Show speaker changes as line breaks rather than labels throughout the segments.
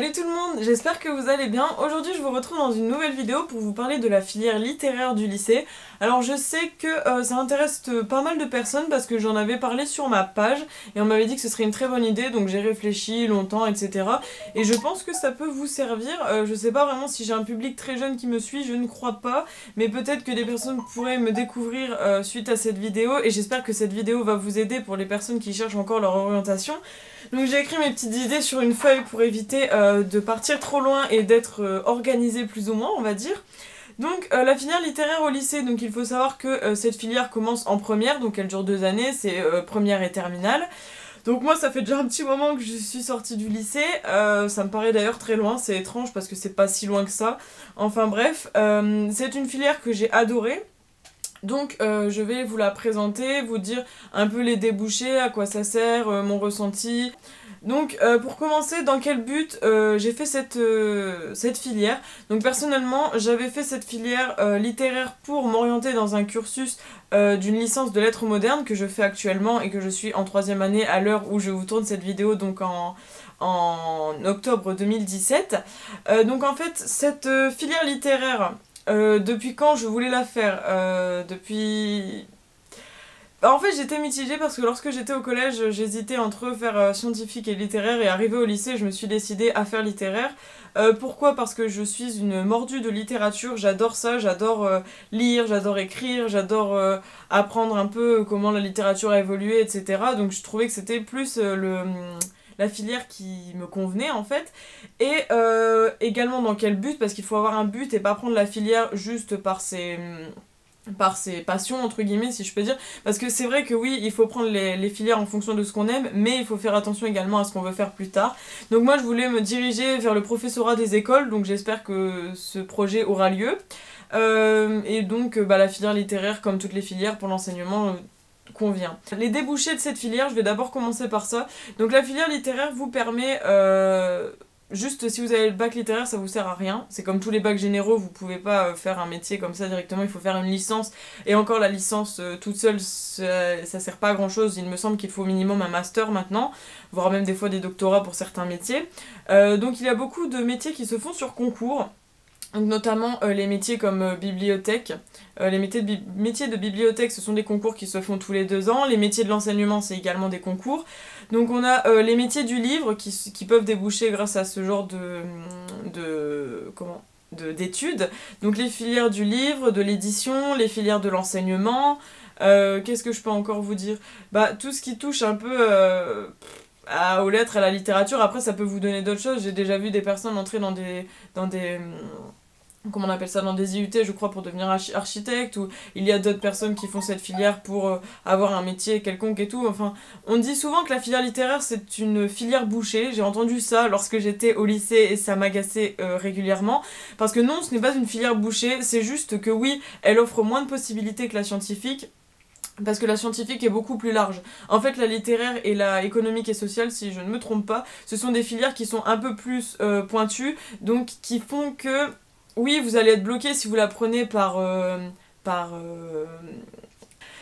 Salut tout le monde, j'espère que vous allez bien. Aujourd'hui je vous retrouve dans une nouvelle vidéo pour vous parler de la filière littéraire du lycée. Alors je sais que ça intéresse pas mal de personnes parce que j'en avais parlé sur ma page et on m'avait dit que ce serait une très bonne idée, donc j'ai réfléchi longtemps, etc. Et je pense que ça peut vous servir. Je sais pas vraiment si j'ai un public très jeune qui me suit, je ne crois pas, mais peut-être que des personnes pourraient me découvrir suite à cette vidéo et j'espère que cette vidéo va vous aider pour les personnes qui cherchent encore leur orientation. Donc j'ai écrit mes petites idées sur une feuille pour éviter de partir trop loin et d'être organisée plus ou moins, on va dire. Donc la filière littéraire au lycée, donc il faut savoir que cette filière commence en première, donc elle dure 2 années, c'est première et terminale. Donc moi ça fait déjà un petit moment que je suis sortie du lycée, ça me paraît d'ailleurs très loin, c'est étrange parce que c'est pas si loin que ça. Enfin bref, c'est une filière que j'ai adorée. Donc je vais vous la présenter, vous dire un peu les débouchés, à quoi ça sert, mon ressenti. Donc pour commencer, dans quel but j'ai fait cette filière. Donc personnellement, j'avais fait cette filière littéraire pour m'orienter dans un cursus d'une licence de lettres modernes que je fais actuellement et que je suis en 3e année à l'heure où je vous tourne cette vidéo, donc en octobre 2017. Donc en fait, cette filière littéraire... depuis quand je voulais la faire depuis... En fait j'étais mitigée parce que lorsque j'étais au collège j'hésitais entre faire scientifique et littéraire et arrivé au lycée je me suis décidée à faire littéraire. Pourquoi ? Parce que je suis une mordue de littérature, j'adore ça, j'adore lire, j'adore écrire, j'adore apprendre un peu comment la littérature a évolué, etc. Donc je trouvais que c'était plus la filière qui me convenait en fait. Et également dans quel but, parce qu'il faut avoir un but et pas prendre la filière juste par ses passions entre guillemets si je peux dire, parce que c'est vrai que oui il faut prendre les filières en fonction de ce qu'on aime, mais il faut faire attention également à ce qu'on veut faire plus tard. Donc moi je voulais me diriger vers le professorat des écoles, donc j'espère que ce projet aura lieu. Et donc la filière littéraire comme toutes les filières pour l'enseignement convient. Les débouchés de cette filière, je vais d'abord commencer par ça. Donc la filière littéraire vous permet, juste si vous avez le bac littéraire ça vous sert à rien, c'est comme tous les bacs généraux, vous pouvez pas faire un métier comme ça directement, il faut faire une licence, et encore la licence toute seule ça sert pas à grand chose, il me semble qu'il faut au minimum un master maintenant, voire même des fois des doctorats pour certains métiers. Donc il y a beaucoup de métiers qui se font sur concours. Donc notamment les métiers comme bibliothèque. Les métiers de bibliothèque, ce sont des concours qui se font tous les 2 ans. Les métiers de l'enseignement, c'est également des concours. Donc on a les métiers du livre qui peuvent déboucher grâce à ce genre d'études. Donc les filières du livre, de l'édition, les filières de l'enseignement. Qu'est-ce que je peux encore vous dire ? Tout ce qui touche un peu... aux lettres, à la littérature. Après ça peut vous donner d'autres choses, j'ai déjà vu des personnes entrer dans des comment on appelle ça, dans des IUT je crois pour devenir architecte, ou il y a d'autres personnes qui font cette filière pour avoir un métier quelconque et tout. Enfin, on dit souvent que la filière littéraire c'est une filière bouchée, j'ai entendu ça lorsque j'étais au lycée et ça m'agaçait régulièrement, parce que non, ce n'est pas une filière bouchée, c'est juste que oui, elle offre moins de possibilités que la scientifique, parce que la scientifique est beaucoup plus large. En fait, la littéraire et la économique et sociale, si je ne me trompe pas, ce sont des filières qui sont un peu plus pointues, donc qui font que, oui, vous allez être bloqué si vous la prenez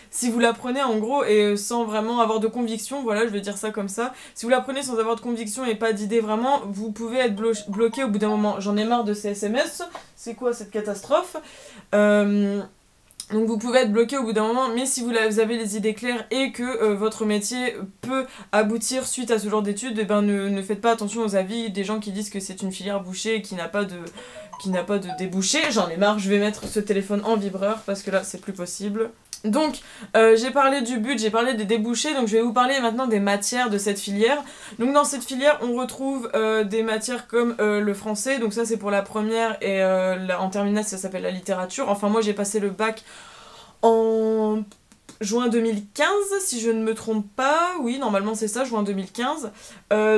si vous la prenez en gros et sans vraiment avoir de conviction, voilà, je vais dire ça comme ça. Si vous la prenez sans avoir de conviction et pas d'idée vraiment, vous pouvez être bloqué au bout d'un moment. J'en ai marre de ces SMS, c'est quoi cette catastrophe ? Donc vous pouvez être bloqué au bout d'un moment, mais si vous avez les idées claires et que votre métier peut aboutir suite à ce genre d'études, eh ben ne faites pas attention aux avis des gens qui disent que c'est une filière bouchée et qui n'a pas de débouché. J'en ai marre, je vais mettre ce téléphone en vibreur parce que là c'est plus possible. Donc j'ai parlé du but, j'ai parlé des débouchés, donc je vais vous parler maintenant des matières de cette filière. Donc dans cette filière on retrouve des matières comme le français, donc ça c'est pour la première, et en terminale ça s'appelle la littérature. Enfin moi j'ai passé le bac en juin 2015 si je ne me trompe pas, oui normalement c'est ça, juin 2015.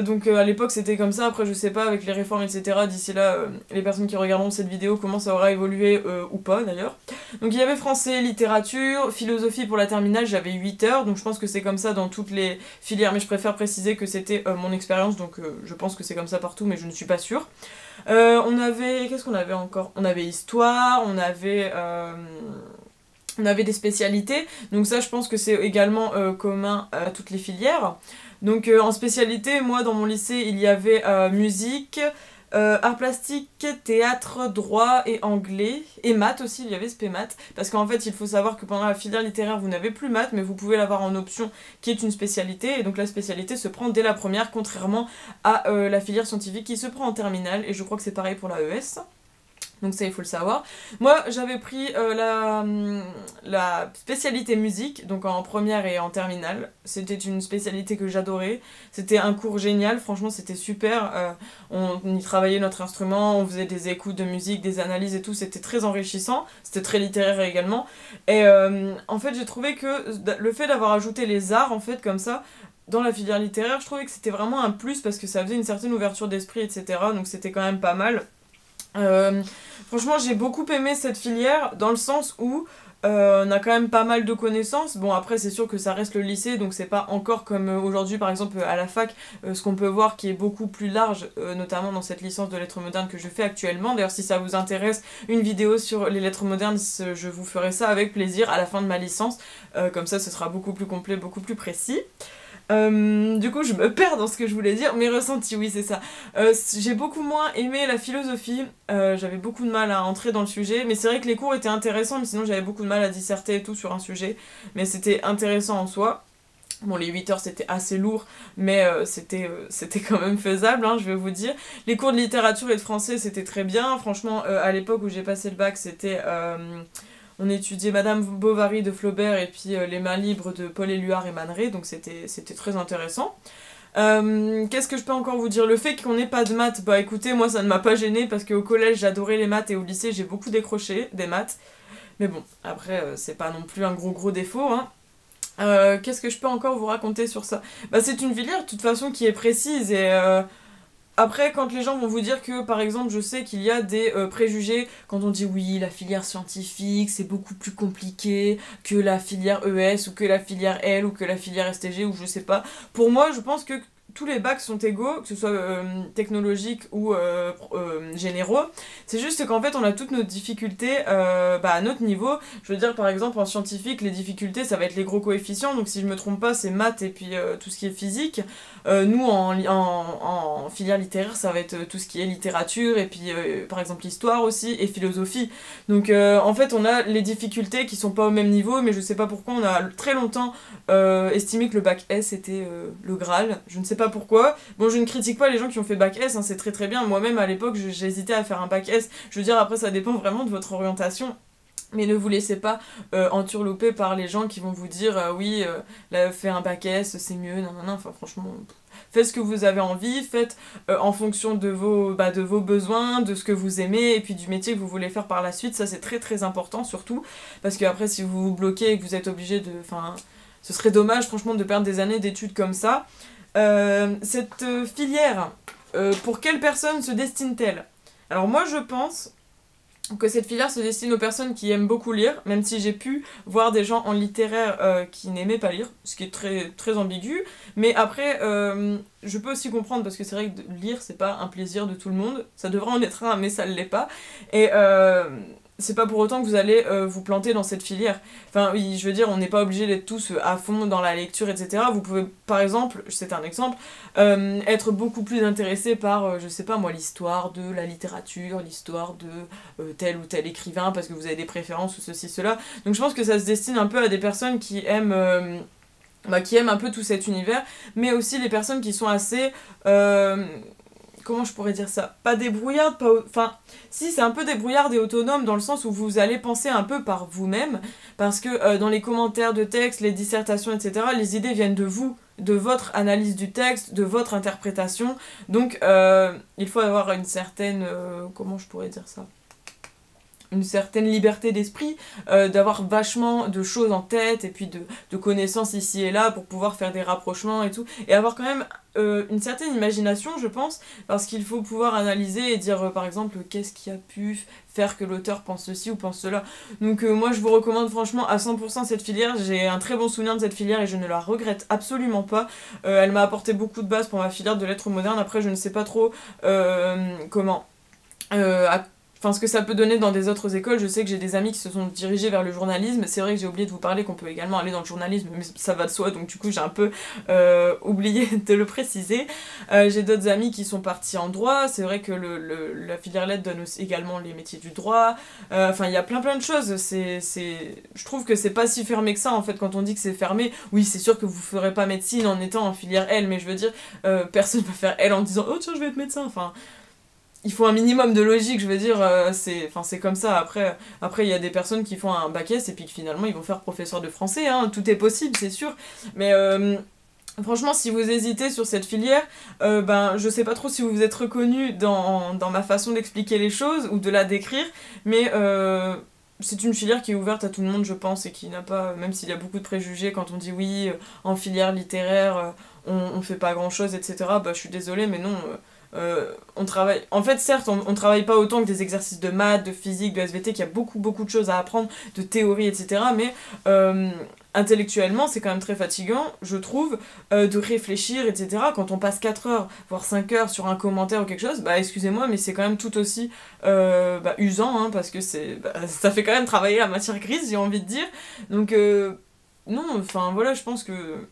Donc à l'époque c'était comme ça, après je sais pas avec les réformes etc, d'ici là les personnes qui regarderont cette vidéo comment ça aura évolué ou pas d'ailleurs. Donc il y avait français, littérature, philosophie pour la terminale, j'avais 8 heures, donc je pense que c'est comme ça dans toutes les filières, mais je préfère préciser que c'était mon expérience, donc je pense que c'est comme ça partout mais je ne suis pas sûre. On avait, qu'est-ce qu'on avait encore ? On avait histoire, on avait des spécialités, donc ça je pense que c'est également commun à toutes les filières. Donc en spécialité, moi dans mon lycée il y avait musique, art plastique, théâtre, droit et anglais, et maths aussi, il y avait spé maths, parce qu'en fait il faut savoir que pendant la filière littéraire vous n'avez plus maths, mais vous pouvez l'avoir en option qui est une spécialité, et donc la spécialité se prend dès la première, contrairement à la filière scientifique qui se prend en terminale, et je crois que c'est pareil pour la ES. Donc ça, il faut le savoir. Moi, j'avais pris la spécialité musique, donc en première et en terminale. C'était une spécialité que j'adorais. C'était un cours génial, franchement, c'était super. On y travaillait notre instrument, on faisait des écoutes de musique, des analyses et tout. C'était très enrichissant. C'était très littéraire également. Et en fait, j'ai trouvé que le fait d'avoir ajouté les arts, en fait, comme ça, dans la filière littéraire, je trouvais que c'était vraiment un plus parce que ça faisait une certaine ouverture d'esprit, etc. Donc c'était quand même pas mal. Franchement, j'ai beaucoup aimé cette filière dans le sens où on a quand même pas mal de connaissances. Bon, après, c'est sûr que ça reste le lycée, donc c'est pas encore comme aujourd'hui, par exemple, à la fac, ce qu'on peut voir qui est beaucoup plus large, notamment dans cette licence de lettres modernes que je fais actuellement. D'ailleurs, si ça vous intéresse, une vidéo sur les lettres modernes, je vous ferai ça avec plaisir à la fin de ma licence. Comme ça, ce sera beaucoup plus complet, beaucoup plus précis. Du coup, je me perds dans ce que je voulais dire. Mes ressentis, oui, c'est ça. J'ai beaucoup moins aimé la philosophie. J'avais beaucoup de mal à entrer dans le sujet. Mais c'est vrai que les cours étaient intéressants, mais sinon j'avais beaucoup de mal à disserter et tout sur un sujet. Mais c'était intéressant en soi. Bon, les 8 heures c'était assez lourd, mais c'était quand même faisable, hein, je vais vous dire. Les cours de littérature et de français c'était très bien. Franchement, à l'époque où j'ai passé le bac, c'était... on étudiait Madame Bovary de Flaubert et puis Les mains libres de Paul Éluard et Man Ray, donc c'était très intéressant. Qu'est-ce que je peux encore vous dire? Le fait qu'on n'ait pas de maths, bah écoutez, moi ça ne m'a pas gêné parce qu'au collège j'adorais les maths et au lycée j'ai beaucoup décroché des maths. Mais bon, après c'est pas non plus un gros défaut, hein. Qu'est-ce que je peux encore vous raconter sur ça? Bah c'est une filière de toute façon qui est précise et après quand les gens vont vous dire que par exemple je sais qu'il y a des préjugés quand on dit oui la filière scientifique c'est beaucoup plus compliqué que la filière ES ou que la filière L ou que la filière STG ou je sais pas. Pour moi je pense que tous les bacs sont égaux, que ce soit technologiques ou généraux. C'est juste qu'en fait, on a toutes nos difficultés à notre niveau. Je veux dire, par exemple, en scientifique, les difficultés, ça va être les gros coefficients. Donc, si je me trompe pas, c'est maths et puis tout ce qui est physique. Nous, en filière littéraire, ça va être tout ce qui est littérature et puis, par exemple, l'histoire aussi et philosophie. Donc, en fait, on a les difficultés qui sont pas au même niveau, mais je sais pas pourquoi on a très longtemps estimé que le bac S était le Graal. Je ne sais pas pourquoi. Bon, je ne critique pas les gens qui ont fait bac S, hein, c'est très bien. Moi-même, à l'époque, j'hésitais à faire un bac S. Je veux dire, après, ça dépend vraiment de votre orientation. Mais ne vous laissez pas enturloper par les gens qui vont vous dire oui, fais un bac S, c'est mieux, non. Enfin, franchement, faites ce que vous avez envie, faites en fonction de vos besoins, de ce que vous aimez et puis du métier que vous voulez faire par la suite. Ça, c'est très important, surtout. Parce que après, si vous vous bloquez et que vous êtes obligé de... Enfin, ce serait dommage, franchement, de perdre des années d'études comme ça. Cette filière, pour quelle personne se destine-t-elle? Alors moi je pense que cette filière se destine aux personnes qui aiment beaucoup lire, même si j'ai pu voir des gens en littéraire qui n'aimaient pas lire, ce qui est très ambigu, mais après je peux aussi comprendre parce que c'est vrai que lire c'est pas un plaisir de tout le monde, ça devrait en être un mais ça l'est pas, et c'est pas pour autant que vous allez vous planter dans cette filière. Enfin, oui, je veux dire, on n'est pas obligé d'être tous à fond dans la lecture, etc. Vous pouvez, par exemple, c'est un exemple, être beaucoup plus intéressé par, je sais pas moi, l'histoire de la littérature, l'histoire de tel ou tel écrivain, parce que vous avez des préférences ou ceci, cela. Donc je pense que ça se destine un peu à des personnes qui aiment un peu tout cet univers, mais aussi les personnes qui sont assez... comment je pourrais dire ça? Pas débrouillarde, enfin, si, c'est un peu débrouillarde et autonome dans le sens où vous allez penser un peu par vous-même, parce que dans les commentaires de texte, les dissertations, etc., les idées viennent de vous, de votre analyse du texte, de votre interprétation, donc il faut avoir une certaine... comment je pourrais dire ça? Une certaine liberté d'esprit, d'avoir vachement de choses en tête et puis de connaissances ici et là pour pouvoir faire des rapprochements et tout, et avoir quand même une certaine imagination je pense, parce qu'il faut pouvoir analyser et dire par exemple qu'est-ce qui a pu faire que l'auteur pense ceci ou pense cela. Donc moi je vous recommande franchement à 100% cette filière, j'ai un très bon souvenir de cette filière et je ne la regrette absolument pas. Elle m'a apporté beaucoup de bases pour ma filière de lettres modernes. Après je ne sais pas trop comment... enfin ce que ça peut donner dans des autres écoles. Je sais que j'ai des amis qui se sont dirigés vers le journalisme. C'est vrai que j'ai oublié de vous parler qu'on peut également aller dans le journalisme, mais ça va de soi, donc du coup j'ai un peu oublié de le préciser. J'ai d'autres amis qui sont partis en droit. C'est vrai que la filière lettres donne aussi également les métiers du droit. Enfin, il y a plein de choses. Je trouve que c'est pas si fermé que ça, en fait, quand on dit que c'est fermé. Oui, c'est sûr que vous ferez pas médecine en étant en filière L, mais je veux dire, personne va faire L en disant « Oh tiens, je vais être médecin ». Enfin, il faut un minimum de logique, je veux dire, c'est comme ça. Après, il y a des personnes qui font un bac S et puis finalement ils vont faire professeur de français, hein. Tout est possible, c'est sûr. Mais franchement, si vous hésitez sur cette filière, ben, je sais pas trop si vous vous êtes reconnu dans ma façon d'expliquer les choses ou de la décrire, mais c'est une filière qui est ouverte à tout le monde, je pense, et qui n'a pas, même s'il y a beaucoup de préjugés quand on dit oui, en filière littéraire, on fait pas grand chose, etc. Bah, je suis désolée, mais non. On travaille. En fait, certes, on travaille pas autant que des exercices de maths, de physique, de SVT, qu'il y a beaucoup de choses à apprendre, de théorie, etc. Mais intellectuellement, c'est quand même très fatigant, je trouve, de réfléchir, etc. Quand on passe 4 heures, voire 5 heures sur un commentaire ou quelque chose, bah excusez-moi, mais c'est quand même tout aussi usant, hein, parce que ça fait quand même travailler la matière grise, j'ai envie de dire. Donc, non, enfin voilà, je pense que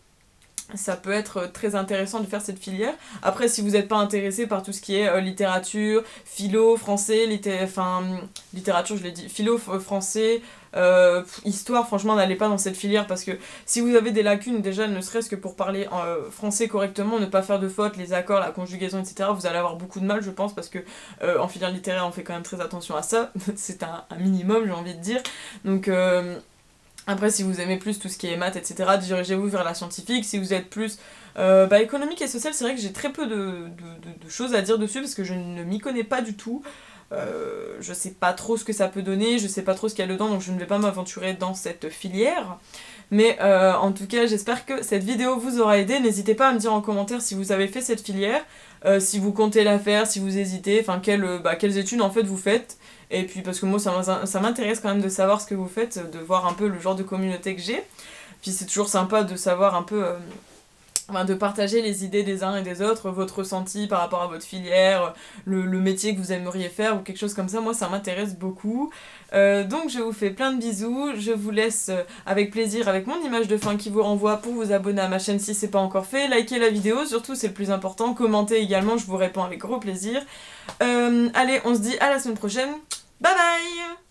ça peut être très intéressant de faire cette filière. Après, si vous n'êtes pas intéressé par tout ce qui est littérature, philo, français, littérature, je l'ai dit, philo, français, histoire, franchement, n'allez pas dans cette filière parce que si vous avez des lacunes, déjà, ne serait-ce que pour parler français correctement, ne pas faire de fautes, les accords, la conjugaison, etc., vous allez avoir beaucoup de mal, je pense, parce que en filière littéraire, on fait quand même très attention à ça. C'est un minimum, j'ai envie de dire. Donc, après, si vous aimez plus tout ce qui est maths, etc., dirigez-vous vers la scientifique. Si vous êtes plus économique et social, c'est vrai que j'ai très peu de choses à dire dessus parce que je ne m'y connais pas du tout. Je sais pas trop ce que ça peut donner, je sais pas trop ce qu'il y a dedans, donc je ne vais pas m'aventurer dans cette filière. Mais en tout cas, j'espère que cette vidéo vous aura aidé. N'hésitez pas à me dire en commentaire si vous avez fait cette filière, si vous comptez la faire, si vous hésitez, enfin quelles études en fait vous faites. Et puis parce que moi ça m'intéresse quand même de savoir ce que vous faites, de voir un peu le genre de communauté que j'ai. Puis c'est toujours sympa de savoir un peu, de partager les idées des uns et des autres, votre ressenti par rapport à votre filière, le métier que vous aimeriez faire ou quelque chose comme ça. Moi ça m'intéresse beaucoup. Donc je vous fais plein de bisous, je vous laisse avec plaisir avec mon image de fin qui vous renvoie pour vous abonner à ma chaîne si c'est pas encore fait, likez la vidéo, surtout c'est le plus important, commentez également, je vous réponds avec gros plaisir. Allez, on se dit à la semaine prochaine, bye bye.